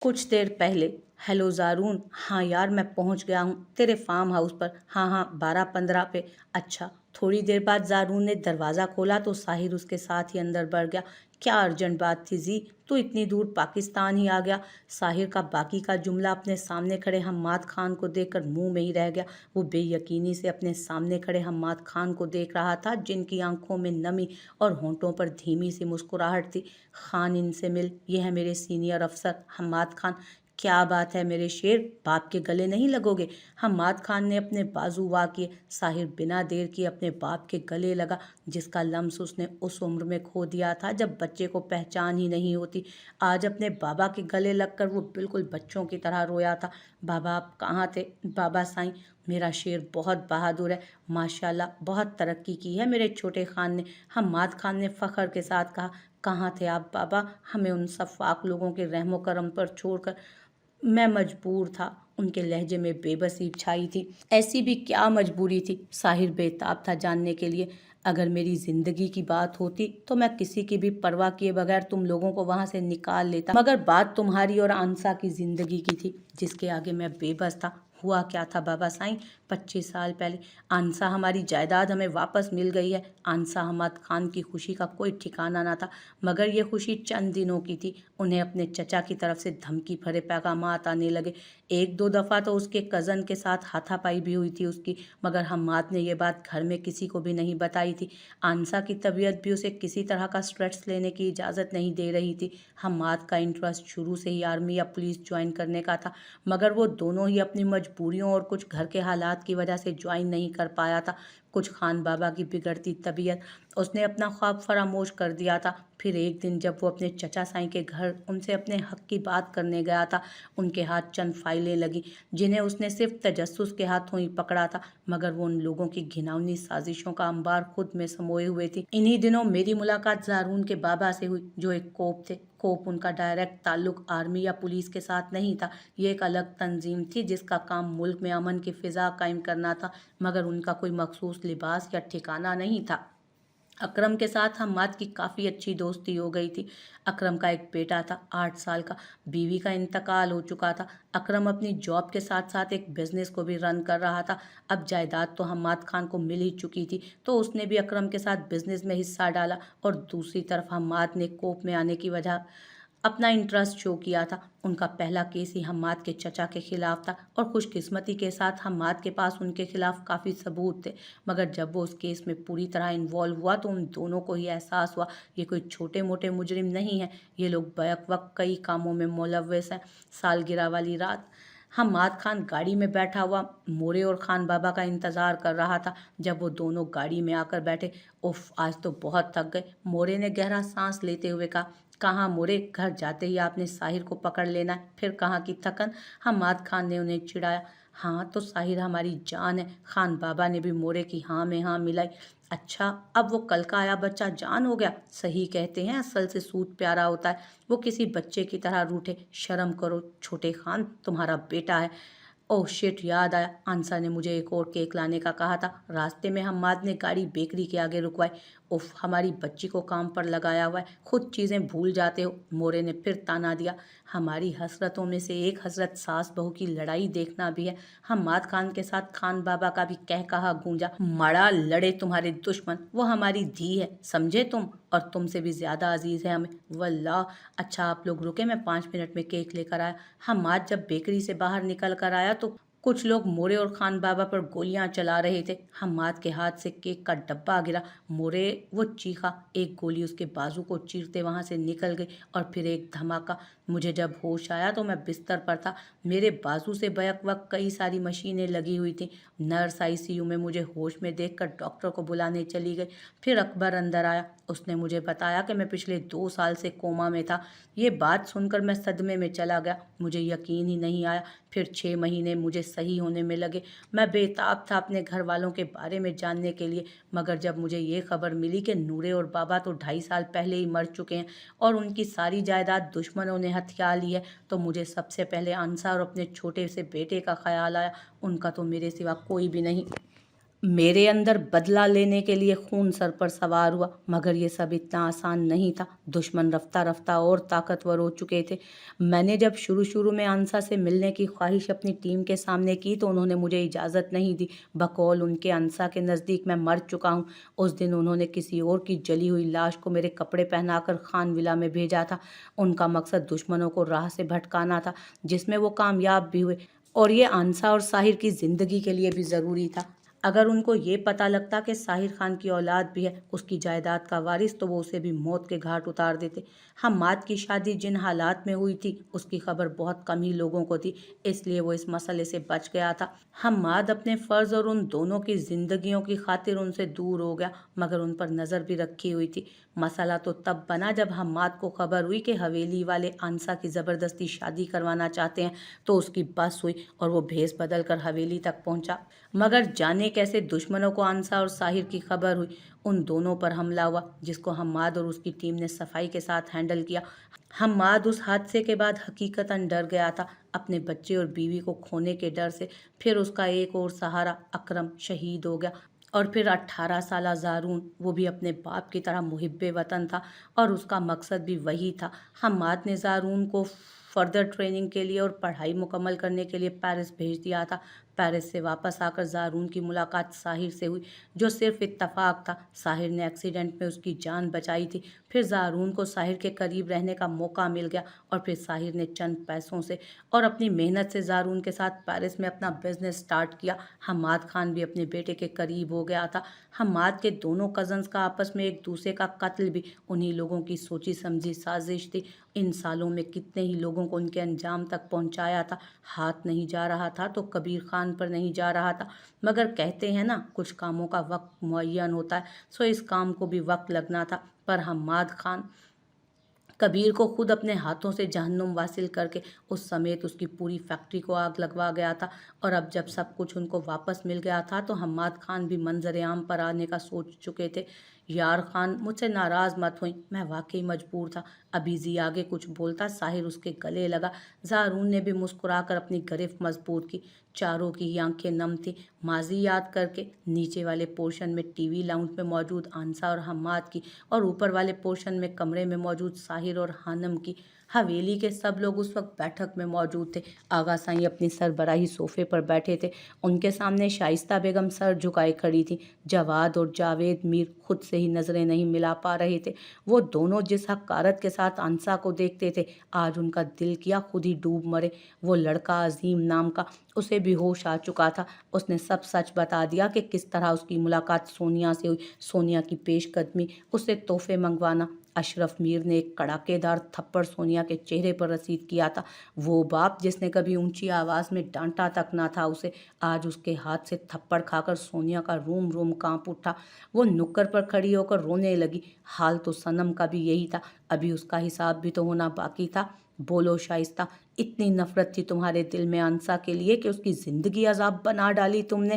कुछ देर पहले। हेलो ज़ारून, हाँ यार मैं पहुंच गया हूँ तेरे फार्म हाउस पर। हाँ हाँ, 12:15 पे। अच्छा। थोड़ी देर बाद ज़ारून ने दरवाज़ा खोला तो साहिर उसके साथ ही अंदर बढ़ गया। क्या अर्जेंट बात थी जी, तू इतनी दूर पाकिस्तान ही आ गया? साहिर का बाकी का जुमला अपने सामने खड़े हम्माद खान को देखकर मुंह में ही रह गया। वो बेयकीनी से अपने सामने खड़े हम्माद खान को देख रहा था, जिनकी आंखों में नमी और होंठों पर धीमी सी मुस्कुराहट थी। खान, इनसे मिल, ये है मेरे सीनियर अफसर हम्माद खान। क्या बात है मेरे शेर, बाप के गले नहीं लगोगे? हम्माद खान ने अपने बाजू वाह किए। साहिर बिना देर किए अपने बाप के गले लगा, जिसका लम्स उसने उस उम्र में खो दिया था जब बच्चे को पहचान ही नहीं होती। आज अपने बाबा के गले लगकर वो बिल्कुल बच्चों की तरह रोया था। बाबा आप कहाँ थे? बाबा साईं, मेरा शेर बहुत बहादुर है, माशाल्लाह बहुत तरक्की की है मेरे छोटे खान ने। हम्माद खान ने फख्र के साथ कहा। कहाँ थे आप बाबा, हमें उन सफ़ाक लोगों के रहमो करम पर छोड़कर? मैं मजबूर था। उनके लहजे में बेबसी छाई थी। ऐसी भी क्या मजबूरी थी? साहिर बेताब था जानने के लिए। अगर मेरी जिंदगी की बात होती तो मैं किसी की भी परवाह किए बगैर तुम लोगों को वहां से निकाल लेता, मगर बात तुम्हारी और आंसा की जिंदगी की थी, जिसके आगे मैं बेबस था। हुआ क्या था बाबा साईं? 25 साल पहले आंसा हमारी जायदाद हमें वापस मिल गई है। आंसा हम्माद खान की खुशी का कोई ठिकाना ना था, मगर ये खुशी चंद दिनों की थी। उन्हें अपने चचा की तरफ से धमकी भरे पैगामात आने लगे। एक दो दफ़ा तो उसके कज़न के साथ हाथापाई भी हुई थी उसकी, मगर हम्माद ने यह बात घर में किसी को भी नहीं बताई थी। आंसा की तबीयत भी उसे किसी तरह का स्ट्रेस लेने की इजाज़त नहीं दे रही थी। हम्माद का इंटरेस्ट शुरू से ही आर्मी या पुलिस ज्वाइन करने का था, मगर वो दोनों ही अपनी मजबूरियों और कुछ घर के हालात की वजह से ज्वाइन नहीं कर पाया था। कुछ खान बाबा की बिगड़ती तबीयत, उसने अपना ख्वाब फरामोश कर दिया था। फिर एक दिन जब वो अपने चचा साईं के घर उनसे अपने हक की बात करने गया था, उनके हाथ चंद फाइलें लगी, जिन्हें उसने सिर्फ तजस्सुस के हाथों ही पकड़ा था, मगर वो उन लोगों की घिनौनी साजिशों का अंबार खुद में समोए हुए थी। इन्हीं दिनों मेरी मुलाकात ज़ारून के बाबा से हुई, जो एक कोप थे। कोप उनका डायरेक्ट ताल्लुक आर्मी या पुलिस के साथ नहीं था। ये एक अलग तंजीम थी जिसका काम मुल्क में अमन की फिजा कायम करना था, मगर उनका कोई मखसूस लिबास या ठिकाना नहीं था। अकरम के साथ हम्माद की काफ़ी अच्छी दोस्ती हो गई थी। अकरम का एक बेटा था 8 साल का, बीवी का इंतकाल हो चुका था। अकरम अपनी जॉब के साथ साथ एक बिजनेस को भी रन कर रहा था। अब जायदाद तो हम्माद खान को मिल ही चुकी थी, तो उसने भी अकरम के साथ बिजनेस में हिस्सा डाला, और दूसरी तरफ हम्माद ने कोप में आने की वजह अपना इंटरेस्ट शो किया था। उनका पहला केस ही हम्माद के चचा के खिलाफ था, और खुशकिस्मती के साथ हम्माद के पास उनके खिलाफ काफ़ी सबूत थे। मगर जब वो उस केस में पूरी तरह इन्वॉल्व हुआ तो उन दोनों को ही एहसास हुआ, ये कोई छोटे मोटे मुजरिम नहीं है, ये लोग बैक वक्त कई कामों में मुलव्वस हैं। सालगिरह वाली रात हम्माद खान गाड़ी में बैठा हुआ मोरे और खान बाबा का इंतज़ार कर रहा था। जब वो दोनों गाड़ी में आकर बैठे, उफ आज तो बहुत थक गए, मोरे ने गहरा सांस लेते हुए कहा। कहाँ मोरे, घर जाते ही आपने साहिर को पकड़ लेना है, फिर कहाँ की थकन? हम्माद खान ने उन्हें चिढ़ाया। हाँ तो साहिर हमारी जान है। खान बाबा ने भी मोरे की हाँ में हाँ मिलाई। अच्छा, अब वो कल का आया बच्चा जान हो गया? सही कहते हैं, असल से सूद प्यारा होता है। वो किसी बच्चे की तरह रूठे। शर्म करो छोटे खान, तुम्हारा बेटा है। ओह शिट, याद आया, आंसा ने मुझे एक और केक लाने का कहा था। रास्ते में हम्माद ने गाड़ी बेकरी के आगे रुकवाई। उफ, हमारी बच्ची को काम पर लगाया हुआ है, खुद चीज़ें भूल जाते हो, मोरे ने फिर ताना दिया। हमारी हसरतों में से एक हसरत सास बहू की लड़ाई देखना भी है। हम्माद खान के साथ खान बाबा का भी कह कहा गूंजा। मड़ा लड़े तुम्हारे दुश्मन, वो हमारी धी है, समझे तुम, और तुमसे भी ज्यादा अजीज है हमें, वल्लाह। अच्छा आप लोग रुके, मैं 5 मिनट में केक लेकर आया। हम्माद जब बेकरी से बाहर निकल कर आया तो कुछ लोग मोरे और खान बाबा पर गोलियां चला रहे थे। हम्माद के हाथ से केक का डब्बा गिरा। मोरे, वो चीखा, एक गोली उसके बाजू को चीरते वहां से निकल गई, और फिर एक धमाका। मुझे जब होश आया तो मैं बिस्तर पर था। मेरे बाजू से बैक वक्त कई सारी मशीनें लगी हुई थी। नर्स आईसीयू में मुझे होश में देखकर डॉक्टर को बुलाने चली गई। फिर अकबर अंदर आया। उसने मुझे बताया कि मैं पिछले 2 साल से कोमा में था। ये बात सुनकर मैं सदमे में चला गया, मुझे यकीन ही नहीं आया। फिर 6 महीने मुझे सही होने में लगे। मैं बेताब था अपने घर वालों के बारे में जानने के लिए, मगर जब मुझे ये खबर मिली कि नूरे और बाबा तो 2.5 साल पहले ही मर चुके हैं और उनकी सारी जायदाद दुश्मनों ने हथिया ली है, तो मुझे सबसे पहले अंसा और अपने छोटे से बेटे का ख्याल आया। उनका तो मेरे सिवा कोई भी नहीं। میرے اندر بدلہ لینے کے لیے خون سر پر سوار ہوا، مگر یہ سب اتنا آسان نہیں تھا۔ دشمن رفتہ رفتہ اور طاقتور ہو چکے تھے۔ میں نے جب شروع میں انسا سے ملنے کی خواہش اپنی ٹیم کے سامنے کی تو انہوں نے مجھے اجازت نہیں دی۔ بقول ان کے انسا کے نزدیک میں مر چکا ہوں۔ اس دن انہوں نے کسی اور کی جلی ہوئی لاش کو میرے کپڑے پہنا کر خان ولا میں بھیجا تھا۔ ان کا مقصد دشمنوں کو راہ سے بھٹکانا تھا، جس میں وہ کامیاب بھی ہوئے، اور یہ انسا اور ساحر کی زندگی کے لیے بھی ضروری تھا۔ اگر ان کو یہ پتہ لگتا کہ ساحر خان کی اولاد بھی ہے اس کی جائیداد کا وارث، تو وہ اسے بھی موت کے گھاٹ اتار دیتے۔ حماد کی شادی جن حالات میں ہوئی تھی اس کی خبر بہت کم ہی لوگوں کو تھی، اس لیے وہ اس مسئلے سے بچ گیا تھا۔ حماد اپنے فرض اور ان دونوں کی زندگیوں کی خاطر ان سے دور ہو گیا، مگر ان پر نظر بھی رکھی ہوئی تھی۔ مسئلہ تو تب بنا جب حماد کو خبر ہوئی کہ حویلی والے انسا کی زبردستی شادی کروانا چاہتے ہیں، تو اس کی بس ہوئی اور وہ بھیس بدل کر حویلی تک پہنچا۔ مگر جانے کیسے دشمنوں کو انسا اور ساحر کی خبر ہوئی۔ ان دونوں پر حملہ ہوا، جس کو حماد اور اس کی ٹیم نے صفائی کے ساتھ ہینڈل کیا۔ حماد اس حادثے کے بعد حقیقتاً ڈر گیا تھا، اپنے بچے اور بیوی کو کھونے کے ڈر سے۔ پھر اس کا ایک اور سہارا اکرم شہید ہو گیا، اور پھر 18 سالہ زارون، وہ بھی اپنے باپ کی طرح محب وطن تھا، اور اس کا مقصد بھی وہی تھا۔ حماد نے زارون کو فردر ٹریننگ کے لیے اور پڑھائی مکمل کرنے کے لیے پیرس بھیج دیا تھا۔ پیرس سے واپس آ کر زارون کی ملاقات ساحر سے ہوئی، جو صرف اتفاق تھا۔ ساحر نے ایکسیڈنٹ میں اس کی جان بچائی تھی۔ پھر زارون کو ساحر کے قریب رہنے کا موقع مل گیا، اور پھر ساحر نے چند پیسوں سے اور اپنی محنت سے زارون کے ساتھ پیرس میں اپنا بزنس سٹارٹ کیا۔ حماد خان بھی اپنے بیٹے کے قریب ہو گیا تھا۔ حماد کے دونوں کزنز کا آپس میں ایک دوسرے کا قتل بھی انہی لوگوں کی سوچی سمجھی سازش تھی۔ ان سالوں میں کتنے ہی لوگوں کو ان کے انجام تک پہنچایا تھا۔ ہاتھ نہیں جا رہا تھا تو کبیر خان پر نہیں جا رہا تھا، مگر کہتے ہیں نا، کچھ کاموں کا وقت معین ہوتا ہے، سو اس کام کو بھی وقت لگنا تھا۔ پر حماد خان کبیر کو خود اپنے ہاتھوں سے جہنم واصل کر کے اس سمیت اس کی پوری فیکٹری کو آگ لگوا گیا تھا، اور اب جب سب کچھ ان کو واپس مل گیا تھا تو حماد خان بھی منظر عام پر آنے کا سوچ چکے تھے۔ یار خان، مجھ سے ناراض مت ہوئیں، میں واقعی مجبور تھا۔ ابھی زی آگے کچھ بولتا، ساحر اس کے گلے لگا۔ زارون نے بھی مسکرا کر اپنی گرفت مضبوط کی۔ چاروں کی ہی آنکھیں نم تھیں، ماضی یاد کر کے۔ نیچے والے پورشن میں ٹی وی لاؤنج میں موجود انسا اور حماد کی، اور اوپر والے پورشن میں کمرے میں موجود ساحر اور حانم کی۔ حویلی کے سب لوگ اس وقت بیٹھک میں موجود تھے۔ آغا سائیں اپنی سربراہی صوفے پر بیٹھے تھے، ان کے سامنے شائستہ بیگم سر جھکائے کھڑی تھیں۔ جواد اور جاوید میر خود سے ہی نظریں نہیں ملا پا رہے تھے۔ وہ دونوں جس حقارت کے ساتھ انسا کو دیکھتے تھے، آج ان کا دل کیا خود ہی ڈوب مرے۔ وہ لڑکا عظیم نام کا، اسے بھی ہوش آ چکا تھا۔ اس نے سب سچ بتا دیا کہ کس طرح اس کی ملاقات سونیا سے ہوئی، سونیا کی پیش قدمی، اس سے تحفے منگوانا۔ اشرف میر نے ایک کڑاکے دار تھپڑ سونیا کے چہرے پر رسید کیا تھا۔ وہ باپ جس نے کبھی اونچی آواز میں ڈانٹا تک نہ تھا اسے، آج اس کے ہاتھ سے تھپڑ کھا کر سونیا کا روم روم کانپ اٹھا۔ وہ نکر پر کھڑی ہو کر رونے لگی۔ حال تو صنم کا بھی یہی تھا، ابھی اس کا حساب بھی تو ہونا باقی تھا۔ بولو شائستہ، اتنی نفرت تھی تمہارے دل میں انسا کے لیے کہ اس کی زندگی عذاب بنا ڈالی تم نے؟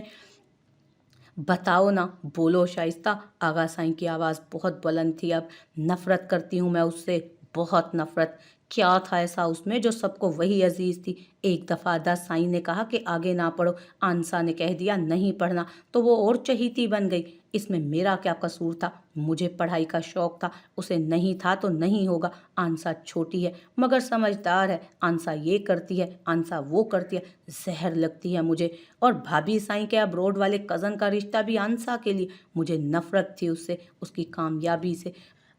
بتاؤ نا، بولو شائستہ۔ آغا سائیں کی آواز بہت بلند تھی اب۔ نفرت کرتی ہوں میں اس سے، بہت نفرت۔ کیا تھا ایسا اس میں جو سب کو وہی عزیز تھی؟ ایک دفعہ 10 سائیں نے کہا کہ آگے نہ پڑھو، انسا نے کہہ دیا نہیں پڑھنا، تو وہ اور چہیتی بن گئی۔ اس میں میرا کیا قصور تھا؟ مجھے پڑھائی کا شوق تھا، اسے نہیں تھا تو نہیں ہوگا۔ انسا چھوٹی ہے مگر سمجھدار ہے، انسا یہ کرتی ہے، انسا وہ کرتی ہے، زہر لگتی ہے مجھے۔ اور بھابھی سائیں کے ابروڈ والے کزن کا رشتہ بھی انسا کے لیے، مجھے نفرت تھی اس سے، اس کی کامیابی سے،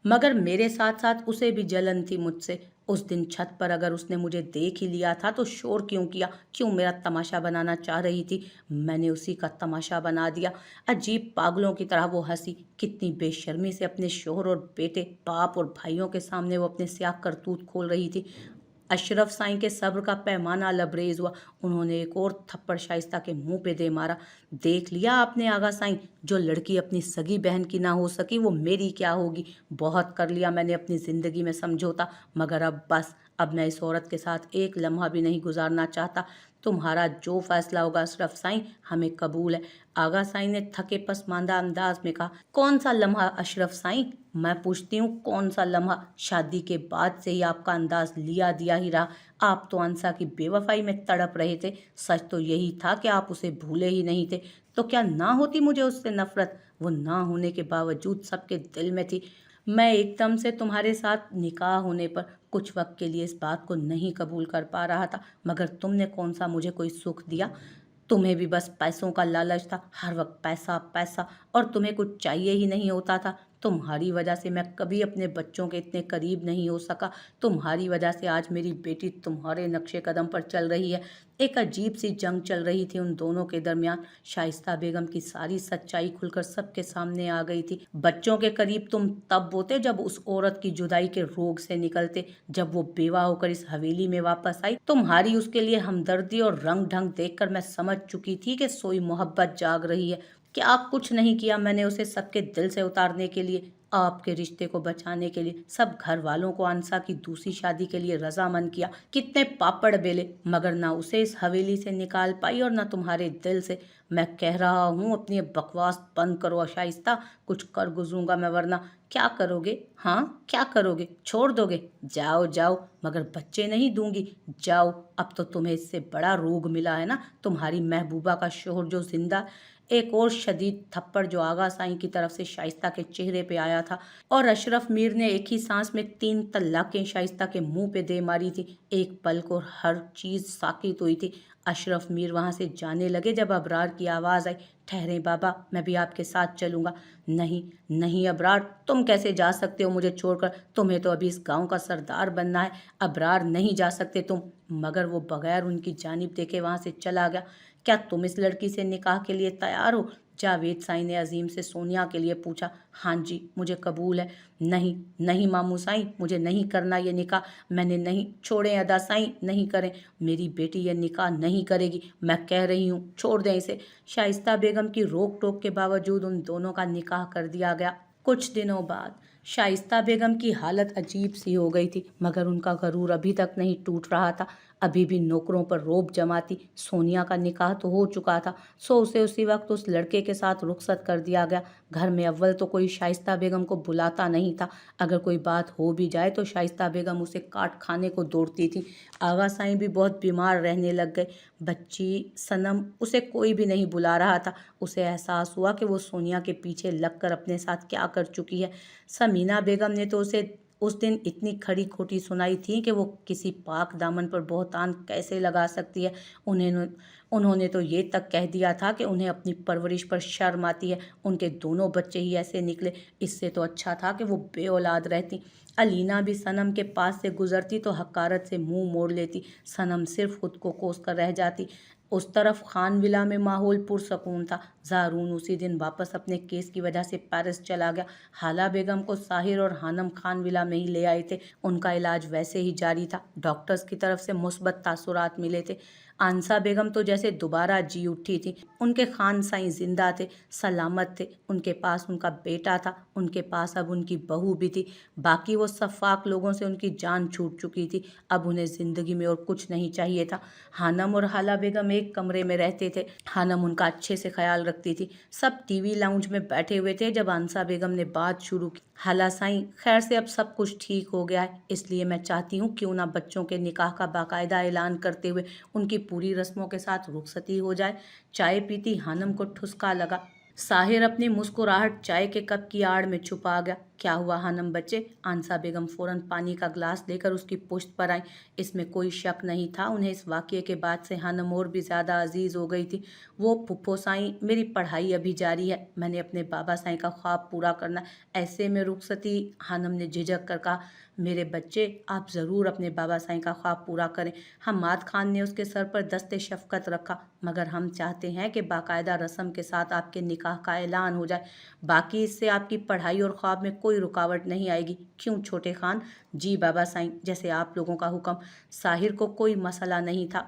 مگر میرے ساتھ ساتھ اسے بھی جلن تھی مجھ سے۔ اس دن چھت پر اگر اس نے مجھے دیکھ ہی لیا تھا تو شور کیوں کیا، کیوں میرا تماشا بنانا چاہ رہی تھی؟ میں نے اسی کا تماشا بنا دیا۔ عجیب پاگلوں کی طرح وہ ہنسی، کتنی بے شرمی سے اپنے شوہر اور بیٹے، باپ اور بھائیوں کے سامنے وہ اپنے سیاہ کرتوت کھول رہی تھی۔ اشرف سائیں کے صبر کا پیمانہ لبریز ہوا، انہوں نے ایک اور تھپڑ شائستہ کے منہ پہ دے مارا۔ دیکھ لیا آپ نے آغا سائیں، جو لڑکی اپنی سگی بہن کی نہ ہو سکی وہ میری کیا ہوگی؟ بہت کر لیا میں نے اپنی زندگی میں سمجھوتا، مگر اب بس، اب میں اس عورت کے ساتھ ایک لمحہ بھی نہیں گزارنا چاہتا۔ تمہارا جو فیصلہ ہوگا اشرف سائیں، ہمیں قبول ہے۔ آغا سائیں نے تھکے پسماندہ انداز میں کہا۔ کون سا لمحہ اشرف سائیں؟ میں پوچھتی ہوں کون سا لمحہ؟ شادی کے بعد سے ہی آپ کا انداز لیا دیا ہی رہا۔ آپ تو انسا کی بے وفائی میں تڑپ رہے تھے۔ سچ تو یہی تھا کہ آپ اسے بھولے ہی نہیں تھے، تو کیا نہ ہوتی مجھے اس سے نفرت؟ وہ نہ ہونے کے باوجود سب کے دل میں تھی۔ میں ایک دم سے تمہارے ساتھ نکاح ہونے پر کچھ وقت کے لیے اس بات کو نہیں قبول کر پا رہا تھا، مگر تم نے کون سا مجھے کوئی سکھ دیا؟ تمہیں بھی بس پیسوں کا لالچ تھا، ہر وقت پیسہ پیسہ، اور تمہیں کچھ چاہیے ہی نہیں ہوتا تھا۔ تمہاری وجہ سے میں کبھی اپنے بچوں کے اتنے قریب نہیں ہو سکا۔ تمہاری وجہ سے آج میری بیٹی تمہارے نقش قدم پر چل رہی ہے۔ ایک عجیب سی جنگ چل رہی تھی ان دونوں کے درمیان۔ شائستہ بیگم کی ساری سچائی کھل کر سب کے سامنے آ گئی تھی۔ بچوں کے قریب تم تب ہوتے جب اس عورت کی جدائی کے روگ سے نکلتے، جب وہ بیوہ ہو کر اس حویلی میں واپس آئی۔ تمہاری اس کے لیے ہمدردی اور رنگ ڈھنگ دیکھ کر میں سمجھ چکی تھی کہ سوئی محبت جاگ رہی ہے۔ کیا کچھ نہیں کیا میں نے اسے سب کے دل سے اتارنے کے لیے، آپ کے رشتے کو بچانے کے لیے، سب گھر والوں کو انسا کی دوسری شادی کے لیے رضامند کیا، کتنے پاپڑ بیلے، مگر نہ اسے اس حویلی سے نکال پائی اور نہ تمہارے دل سے۔ میں کہہ رہا ہوں اپنی بکواس بند کرو شائستہ، کچھ کر گزروں گا میں، ورنہ کیا کرو گے؟ ہاں کیا کرو گے؟ چھوڑ دو گے؟ جاؤ جاؤ، مگر بچے نہیں دوں گی۔ جاؤ، اب تو تمہیں اس سے بڑا روگ ملا ہے نا، تمہاری محبوبہ کا شوہر جو زندہ۔ ایک اور شدید تھپڑ جو آغا سائیں کی طرف سے شائستہ کے چہرے پہ آیا تھا، اور اشرف میر نے ایک ہی سانس میں 3 طلاقیں شائستہ کے منہ پہ دے ماری تھی۔ ایک پل کو ہر چیز ساکت ہوئی تھی۔ اشرف میر وہاں سے جانے لگے جب ابرار کی آواز آئی، ٹھہریں بابا، میں بھی آپ کے ساتھ چلوں گا۔ نہیں نہیں ابرار، تم کیسے جا سکتے ہو مجھے چھوڑ کر؟ تمہیں تو ابھی اس گاؤں کا سردار بننا ہے۔ ابرار، نہیں جا سکتے تم۔ مگر وہ بغیر ان کی جانب دیکھے وہاں سے چلا گیا۔ کیا تم اس لڑکی سے نکاح کے لیے تیار ہو؟ جاوید سائیں نے عظیم سے سونیا کے لیے پوچھا۔ ہاں جی، مجھے قبول ہے۔ نہیں نہیں ماموں سائیں، مجھے نہیں کرنا یہ نکاح، میں نے نہیں۔ چھوڑیں ادا سائیں، نہیں کریں، میری بیٹی یہ نکاح نہیں کرے گی، میں کہہ رہی ہوں، چھوڑ دیں اسے۔ شائستہ بیگم کی روک ٹوک کے باوجود ان دونوں کا نکاح کر دیا گیا۔ کچھ دنوں بعد شائستہ بیگم کی حالت عجیب سی ہو گئی تھی، مگر ان کا غرور ابھی تک نہیں ٹوٹ رہا تھا، ابھی بھی نوکروں پر روب جماتی۔ سونیا کا نکاح تو ہو چکا تھا، سو اسے اسی وقت اس لڑکے کے ساتھ رخصت کر دیا گیا۔ گھر میں اول تو کوئی شائستہ بیگم کو بلاتا نہیں تھا، اگر کوئی بات ہو بھی جائے تو شائستہ بیگم اسے کاٹ کھانے کو دوڑتی تھی۔ آغا سائیں بھی بہت بیمار رہنے لگ گئے۔ بچی صنم، اسے کوئی بھی نہیں بلا رہا تھا۔ اسے احساس ہوا کہ وہ سونیا کے پیچھے لگ کر اپنے ساتھ کیا کر چکی ہے۔ سمینہ بیگم نے تو اسے اس دن اتنی کھڑی کھوٹی سنائی تھی کہ وہ کسی پاک دامن پر بہتان کیسے لگا سکتی ہے۔ انہوں نے تو یہ تک کہہ دیا تھا کہ انہیں اپنی پرورش پر شرم آتی ہے، ان کے دونوں بچے ہی ایسے نکلے، اس سے تو اچھا تھا کہ وہ بے اولاد رہتی۔ علینا بھی صنم کے پاس سے گزرتی تو حقارت سے منہ موڑ لیتی، صنم صرف خود کو کوس کر رہ جاتی۔ اس طرف خان ولا میں ماحول پرسکون تھا۔ زارون اسی دن واپس اپنے کیس کی وجہ سے پیرس چلا گیا۔ حالہ بیگم کو ساحر اور حانم خان ولا میں ہی لے آئے تھے، ان کا علاج ویسے ہی جاری تھا، ڈاکٹرز کی طرف سے مثبت تاثرات ملے تھے۔ آنسا بیگم تو جیسے دوبارہ جی اٹھی تھی، ان کے خان سائیں زندہ تھے، سلامت تھے، ان کے پاس ان کا بیٹا تھا، ان کے پاس اب ان کی بہو بھی تھی، باقی وہ سفاک لوگوں سے ان کی جان چھوٹ چکی تھی، اب انہیں زندگی میں اور کچھ نہیں چاہیے تھا۔ حانم اور حالہ بیگم ایک کمرے میں رہتے تھے، حانم ان کا اچھے سے خیال رکھتی تھی۔ سب ٹی وی لاؤنج میں بیٹھے ہوئے تھے جب آنسا بیگم نے بات شروع کی۔ حالہ سائیں، خیر سے اب سب کچھ ٹھیک ہو گیا ہے، اس لیے میں چاہتی ہوں کیوں نہ بچوں کے نکاح کا باقاعدہ اعلان کرتے ہوئے ان کی پوری رسموں کے ساتھ رخصتی ہو جائے۔ چائے پیتی حانم کو ٹھسکا لگا۔ ساحر اپنی مسکراہٹ چائے کے کپ کی آڑ میں چھپا گیا۔ کیا ہوا حانم بچے؟ آنسا بیگم فوراً پانی کا گلاس لے کر اس کی پشت پر آئیں۔ اس میں کوئی شک نہیں تھا، انہیں اس واقعے کے بعد سے حانم اور بھی زیادہ عزیز ہو گئی تھی۔ وہ پھپھو سائیں، میری پڑھائی ابھی جاری ہے، میں نے اپنے بابا سائیں کا خواب پورا کرنا ہے، ایسے میں رخصتی؟ حانم نے جھجک کر کہا۔ میرے بچے، آپ ضرور اپنے بابا سائیں کا خواب پورا کریں۔ حماد خان نے اس کے سر پر دست شفقت رکھا، مگر ہم چاہتے ہیں کہ باقاعدہ رسم کے ساتھ آپ کے نکاح کا اعلان ہو جائے، باقی اس سے آپ کی پڑھائی اور خواب میں کوئی رکاوٹ نہیں آئے گی، کیوں چھوٹے خان؟ جی بابا سائیں، جیسے آپ لوگوں کا حکم۔ ساحر کو کوئی مسئلہ نہیں تھا،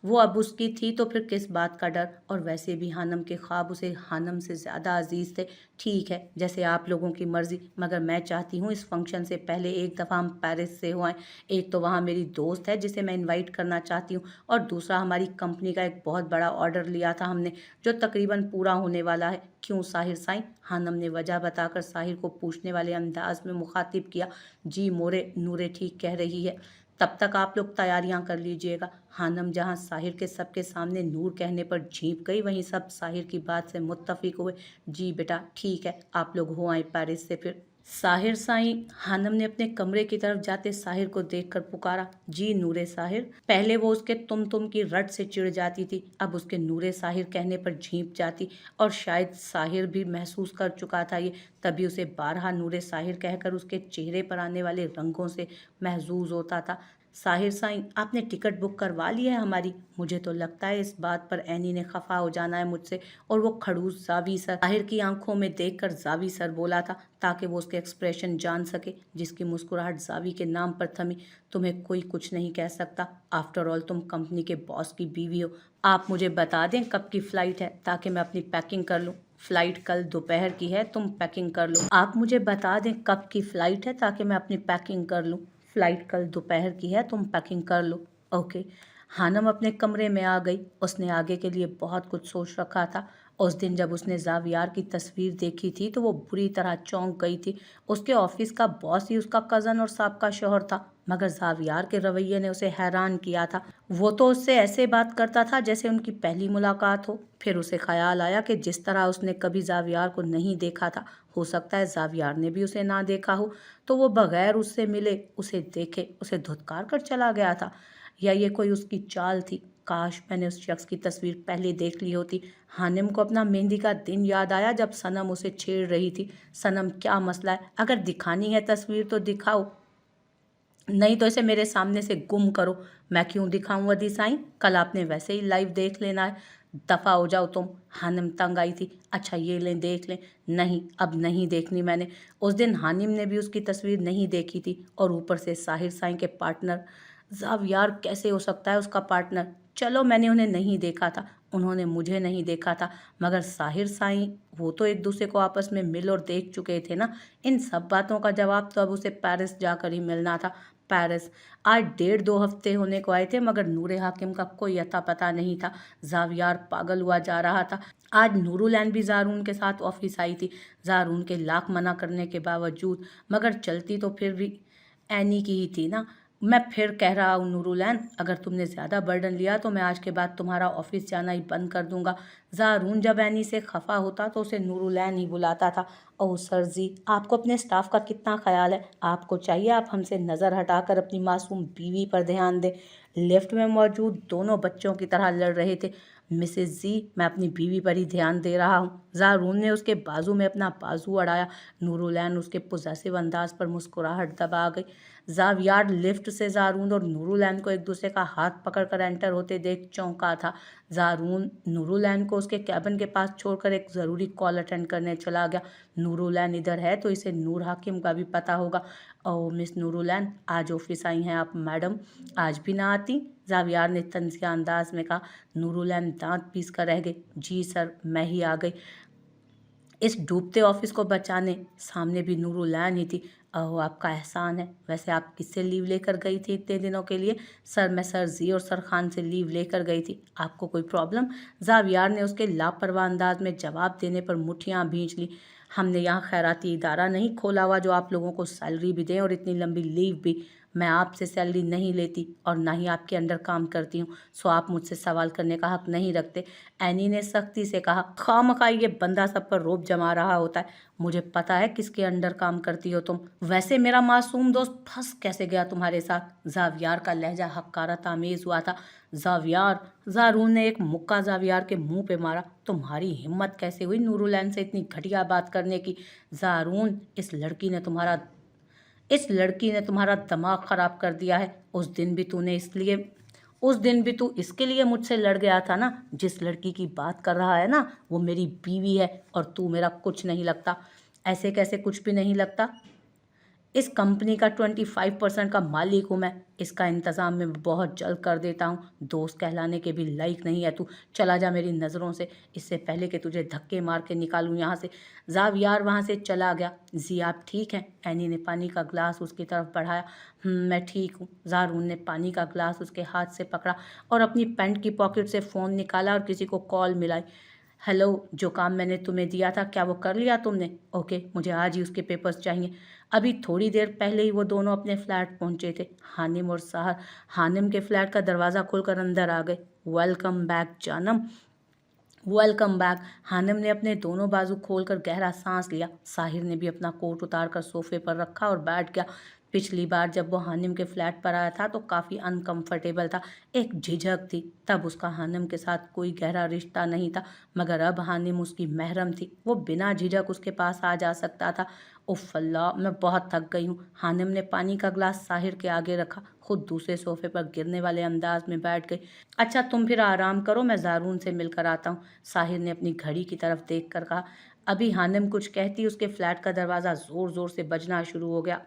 वो अब उसकी थी तो फिर किस बात का डर। और वैसे भी हानम के ख्वाब उसे हानम से ज़्यादा अजीज़ थे। ठीक है, जैसे आप लोगों की मर्ज़ी, मगर मैं चाहती हूँ इस फंक्शन से पहले एक दफ़ा हम पेरिस से हो आएँ। एक तो वहाँ मेरी दोस्त है जिसे मैं इनवाइट करना चाहती हूँ, और दूसरा हमारी कंपनी का एक बहुत बड़ा ऑर्डर लिया था हमने, जो तकरीबन पूरा होने वाला है। क्यों साहिर साईं? हानम ने वजह बताकर साहिर को पूछने वाले अंदाज में मुखातिब किया। जी मोरे, नूरे ठीक कह रही है। तब तक आप लोग तैयारियां कर लीजिएगा। हानम जहां साहिर के सबके सामने नूर कहने पर झींप गई, वहीं सब साहिर की बात से मुत्तफिक हुए। जी बेटा ठीक है, आप लोग हो आए पेरिस से फिर। साहिर साईं, हानम ने अपने कमरे की तरफ जाते साहिर को देखकर पुकारा। जी नूरे साहिर। पहले वो उसके तुम की रट से चिढ़ जाती थी, अब उसके नूरे साहिर कहने पर झींप जाती, और शायद साहिर भी महसूस कर चुका था ये, तभी उसे बारहा नूरे साहिर कहकर उसके चेहरे पर आने वाले रंगों से महजूज होता था। साहिर साईं, आपने टिकट बुक करवा ली है हमारी? मुझे तो लगता है इस बात पर एनी ने खफा हो जाना है मुझसे। और वो खड़ूस जावी सर साहिर की आंखों में देखकर जावी सर बोला था, ताकि वो उसके एक्सप्रेशन जान सके, जिसकी मुस्कुराहट जावी के नाम पर थमी। तुम्हें कोई कुछ नहीं कह सकता, आफ्टर ऑल तुम कंपनी के बॉस की बीवी हो। आप मुझे बता दें कब की फ्लाइट है, ताकि मैं अपनी पैकिंग कर लूँ। फ्लाइट कल दोपहर की है, तुम पैकिंग कर लो। आप मुझे बता दें कब की फ्लाइट है, ताकि मैं अपनी पैकिंग कर लूँ। फ्लाइट कल दोपहर की है, तुम पैकिंग कर लो। ओके। हानम अपने कमरे में आ गई। उसने आगे के लिए बहुत कुछ सोच रखा था। उस दिन जब उसने जावियार की तस्वीर देखी थी तो वो बुरी तरह चौंक गई थी। उसके ऑफिस का बॉस ही उसका कज़न और साबका शौहर था, मगर जावियार के रवैये ने उसे हैरान किया था। वो तो उससे ऐसे बात करता था जैसे उनकी पहली मुलाकात हो। फिर उसे ख्याल आया कि जिस तरह उसने कभी जावियार को नहीं देखा था, हो सकता है जावियार ने भी उसे ना देखा हो, तो वो बगैर उससे मिले, उसे देखे, उसे धुतकार कर चला गया था। या ये कोई उसकी चाल थी? काश मैंने उस शख्स की तस्वीर पहले देख ली होती। हानिम को अपना मेहंदी का दिन याद आया जब सनम उसे छेड़ रही थी। सनम क्या मसला है? अगर दिखानी है तस्वीर तो दिखाओ, नहीं तो इसे मेरे सामने से गुम करो। मैं क्यों दिखाऊं अदी साईं? कल आपने वैसे ही लाइव देख लेना है। दफा हो जाओ तुम। हानिम तंग आई थी। अच्छा ये लें देख लें। नहीं, अब नहीं देखनी मैंने। उस दिन हानिम ने भी उसकी तस्वीर नहीं देखी थी, और ऊपर से साहिर साईं के पार्टनर। जब यार कैसे हो सकता है उसका पार्टनर? चलो मैंने उन्हें नहीं देखा था, उन्होंने मुझे नहीं देखा था, मगर साहिर साईं, वो तो एक दूसरे को आपस में मिल और देख चुके थे ना। इन सब बातों का जवाब तो अब उसे पेरिस जाकर ही मिलना था। पेरिस आज 1.5-2 हफ्ते होने को आए थे, मगर नूरे हाकिम का कोई अता पता नहीं था। जावियार पागल हुआ जा रहा था। आज नूरुलैन भी जारून के साथ ऑफिस आई थी, जारून के लाख मना करने के बावजूद, मगर चलती तो फिर भी एनी की ही थी ना। मैं फिर कह रहा हूँ नूरुलैन, अगर तुमने ज़्यादा बर्डन लिया तो मैं आज के बाद तुम्हारा ऑफिस जाना ही बंद कर दूंगा। जारून जब एनी से खफा होता तो उसे नूरुलैन ही बुलाता था। ओह सर जी, आपको अपने स्टाफ का कितना ख्याल है? आपको चाहिए आप हमसे नज़र हटाकर अपनी मासूम बीवी पर ध्यान दें। लिफ्ट में मौजूद दोनों बच्चों की तरह लड़ रहे थे। मिसेज जी, मैं अपनी बीवी पर ही ध्यान दे रहा हूँ। जारून ने उसके बाजू में अपना बाजू अड़ाया। नूरुलैन उसके पोजेसिव अंदाज पर मुस्कुराहट दबा गई। जावियार लिफ्ट से जारून और नूरुलैन को एक दूसरे का हाथ पकड़कर एंटर होते देख चौंका था। जारून नूरुलैन को उसके कैबिन के पास छोड़कर एक ज़रूरी कॉल अटेंड करने चला गया। नूरुलैन इधर है तो इसे नूर हाकिम का भी पता होगा। ओह मिस नूरुलैन, आज ऑफिस आई हैं आप मैडम? आज भी ना आती? जावियार ने तंजिया अंदाज में कहा। नूरुलैन दांत पीस कर रह गई। जी सर, मैं ही आ गई इस डूबते ऑफिस को बचाने। सामने भी नूरुलैन ही थी। ओह आपका एहसान है। वैसे आप किससे लीव लेकर गई थी इतने दिनों के लिए? सर मैं सर जी और सर खान से लीव लेकर गई थी। आपको कोई प्रॉब्लम? जावियार ने उसके लापरवाह अंदाज में जवाब देने पर मुठ्ठियां भींच ली। हमने यहाँ खैराती इदारा नहीं खोला हुआ जो आप लोगों को सैलरी भी दें और इतनी लंबी लीव भी। मैं आपसे सैलरी नहीं लेती और ना ही आपके अंडर काम करती हूँ, सो आप मुझसे सवाल करने का हक नहीं रखते। एनी ने सख्ती से कहा। खामखा ये बंदा सब पर रोब जमा रहा होता है। मुझे पता है किसके अंडर काम करती हो तुम। वैसे मेरा मासूम दोस्त फंस कैसे गया तुम्हारे साथ? जावियार का लहजा हक्कारत आमेज हुआ था। जावियार, जारून ने एक मुक्का जावियार के मुंह पे मारा। तुम्हारी हिम्मत कैसे हुई नूरुलैन से इतनी घटिया बात करने की? जारून, इस लड़की ने तुम्हारा दिमाग खराब कर दिया है। उस दिन भी तू इसके लिए मुझसे लड़ गया था ना। जिस लड़की की बात कर रहा है ना, वो मेरी बीवी है और तू मेरा कुछ नहीं लगता। ऐसे कैसे कुछ भी नहीं लगता? इस कंपनी का 25% का मालिक हूँ मैं। इसका इंतज़ाम मैं बहुत जल्द कर देता हूँ। दोस्त कहलाने के भी लायक नहीं है तू। चला जा मेरी नज़रों से, इससे पहले कि तुझे धक्के मार के निकालूँ यहाँ से। ज़ावियार वहाँ से चला गया। जी आप ठीक हैं? एनी ने पानी का ग्लास उसकी तरफ बढ़ाया। मैं ठीक हूँ। ज़ारून ने पानी का ग्लास उसके हाथ से पकड़ा और अपनी पैंट की पॉकेट से फ़ोन निकाला और किसी को कॉल मिलाई। हेलो, जो काम मैंने तुम्हें दिया था क्या वो कर लिया तुमने? ओके, मुझे आज ही उसके पेपर्स चाहिए। अभी थोड़ी देर पहले ही वो दोनों अपने फ्लैट पहुंचे थे। हानिम और साहर हानिम के फ्लैट का दरवाज़ा खोलकर अंदर आ गए। वेलकम बैक जानम। Welcome back. हानिम ने अपने दोनों बाजू खोलकर गहरा सांस लिया। साहिर ने भी अपना कोट उतारकर सोफे पर रखा और बैठ गया। पिछली बार जब वो हानिम के फ्लैट पर आया था तो काफ़ी अनकंफर्टेबल था। एक झिझक थी। तब उसका हानिम के साथ कोई गहरा रिश्ता नहीं था, मगर अब हानिम उसकी महरम थी। वो बिना झिझक उसके पास आ जा सकता था। उफ़ अल्लाह, मैं बहुत थक गई हूँ। हानिम ने पानी का ग्लास साहिर के आगे रखा, खुद दूसरे सोफे पर गिरने वाले अंदाज में बैठ गई। अच्छा तुम फिर आराम करो, मैं ज़ारून से मिलकर आता हूँ। साहिर ने अपनी घड़ी की तरफ देखकर कहा। अभी हानिम कुछ कहती उसके फ्लैट का दरवाज़ा ज़ोर ज़ोर से बजना शुरू हो गया।